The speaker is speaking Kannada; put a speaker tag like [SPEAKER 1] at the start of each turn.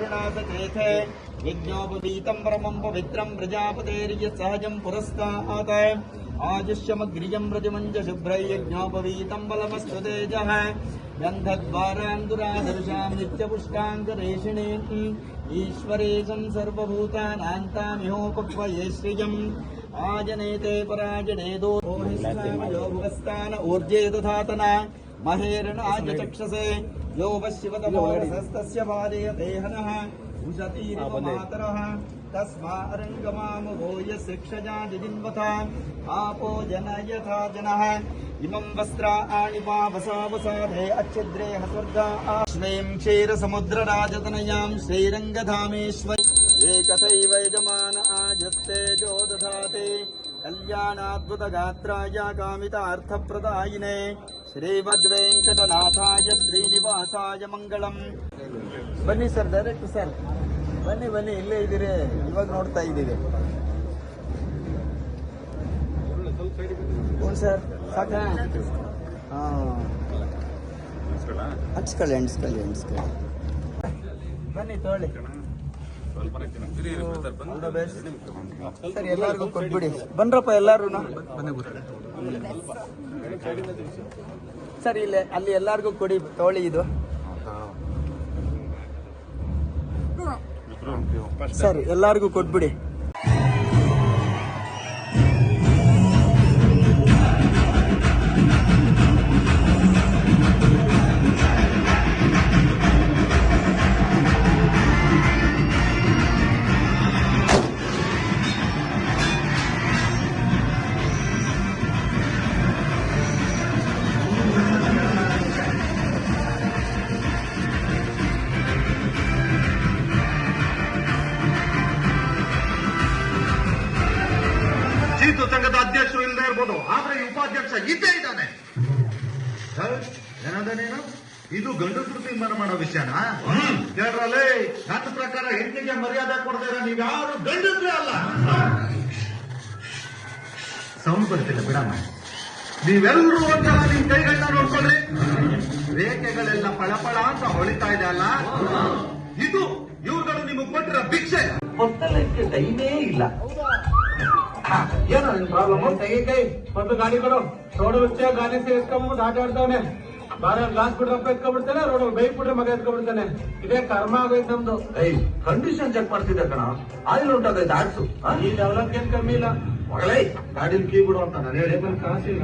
[SPEAKER 1] ऋणासचेथे यज्ञोपवीतं परमं पवित्रं प्रजापतेर्य सहजं पुरस्तात् आजुष्यमग्रियं व्रजमञ्च शुभ्रै यज्ञोपवीतं बलमस्तु तेजः गन्धद्वारान्दुरादर्शां नित्यपुष्टाङ्गरेषिणीम् ईश्वरेशं सर्वभूतानान्तामिहोपक्वये श्रियम् आजनेते पराजने दोहिस्नान ऊर्जे दधातन महेरणाज चक्षसे यो वशिवतमोरसस्तस्य पादयते हनः उशतीरिव मातरः तस्मा अरङ्गमामवो यशिक्षजा जिन्वथा आपो जन यथा जनः इमं वस्त्राणि पावसावसाधे अच्छिद्रे स्वर्गाश्वैं क्षीरसमुद्रराजतनयां श्रीरङ्गधामेश्वरी एकथैव यजमान आजस्तेजो दधाति कल्याणाद्भुतगात्राय कामितार्थप्रदायिने श्रीवद्वेङ्कटनाथाय श्रीनिवासाय मंगलम्। ಬನ್ನಿ ಸರ್, ಡೈರೆಕ್ಟ್ ಸರ್, ಬನ್ನಿ ಬನ್ನಿ, ಇಲ್ಲೇ ಇದ್ದೀರಿ, ಇವಾಗ ನೋಡ್ತಾ ಇದ್ದೀವಿ. ಸರ್ ಸಾಕ ಹಚ್ಕೊಳ್ಳಿ ಬನ್ನಿ ತೊಗೊಳ್ಳಿ ಸರ್, ಎಲ್ಲರಿಗೂ ಕೊಟ್ಬಿಡಿ. ಬನ್ರಪ್ಪ ಎಲ್ಲಾರು ಸರ್, ಇಲ್ಲೇ ಅಲ್ಲಿ ಎಲ್ಲಾರ್ಗು ಕೊಡಿ, ತೊಗೊಳ್ಳಿ. ಇದು ಸರ್ ಎಲ್ಲಾರ್ಗು ಕೊಟ್ಬಿಡಿ.
[SPEAKER 2] ಸಂಘದ ಅಧ್ಯಕ್ಷರು ಇಲ್ಲದೆ ಇರ್ಬೋದು, ಆದ್ರೆ ಈ ಉಪಾಧ್ಯಕ್ಷ ಇದ್ದೇ ಇದ್ದಾನೆ. ಏನಂದೇನೇನು ಇದು ಗಂಡಸರು ತೀರ್ಮಾನ ಮಾಡೋ ವಿಷಯನಾ? ಕೇಳ್ರಲ್ಲೇ, ನನ್ನ ಪ್ರಕಾರ ಹೆಣ್ಣಿಗೆ ಮರ್ಯಾದೆ ಕೊಡದಿರ ನೀವ್ಯಾರು ಗಂಡಸ್ರೇ ಅಲ್ಲ. ಸೌಂಡ್ ಬರ್ತಿಲ್ಲ ಬಿಡಮ್ಮ. ನೀವೆಲ್ಲರೂ ಒಂದ್ಸಲ ನಿಮ್ ಕೈಗಳನ್ನ ನೋಡ್ಕೊಳ್ರಿ. ರೇಖೆಗಳೆಲ್ಲ ಪಳಪಳ ಅಂತ ಹೊಳಿತಾ ಇದೆ ಅಲ್ಲ, ಇದು ಇವ್ರುಗಳು ನಿಮಗೆ ಕೊಟ್ಟಿರೋ ಭಿಕ್ಷೆ. ಹೊತ್ತಲಕ್ಕೆ ಟೈಮೇ ಇಲ್ಲ. ಏನೋ ನಿನ್ ಪ್ರಾಬ್ಲಮ್? ಕೈ ಒಂದು ಗಾಡಿ ಕೊಡು. ರೋಡ್ వచ్చే ಗಾಡಿ ಸೇ ಎತ್ಕೊಂಡ್ಬಿಟ್ಟು ಆಟ ಆಡ್ತಾವನೆ. ಬಾರ ಗ್ಲಾಸ್ ಬಿಡ್ರಪ್ಪ ಎತ್ಕೊಂಡ್ಬಿಡ್ತಾನೆ, ರೋಡ್ ಬೈಕ್ ಬಿಟ್ರೆ ಮಗ ಎತ್ಕೊಂಡ್ಬಿಡ್ತಾನೆ. ಇದೇ ಕರ್ಮ ಆಗೋಯ್ತು ನಮ್ದು. ಕಂಡೀಷನ್ ಚೆಕ್ ಮಾಡ್ತಿದ್ದೆ ಕಣ, ಆಯಿಲ್ ಉಂಟಾಗೈತೆ ಆಡ್ಸು. ಈ ಡೆವಲಪ್ ಏನ್ ಕಮ್ಮಿ ಇಲ್ಲ. ಮಗಳೇ ಗಾಡಿನ ಕೀ ಬಿಡು ಅಂತ ನಾನು ಹೇಳಿ, ಕಾಸಿಲ್ಲ.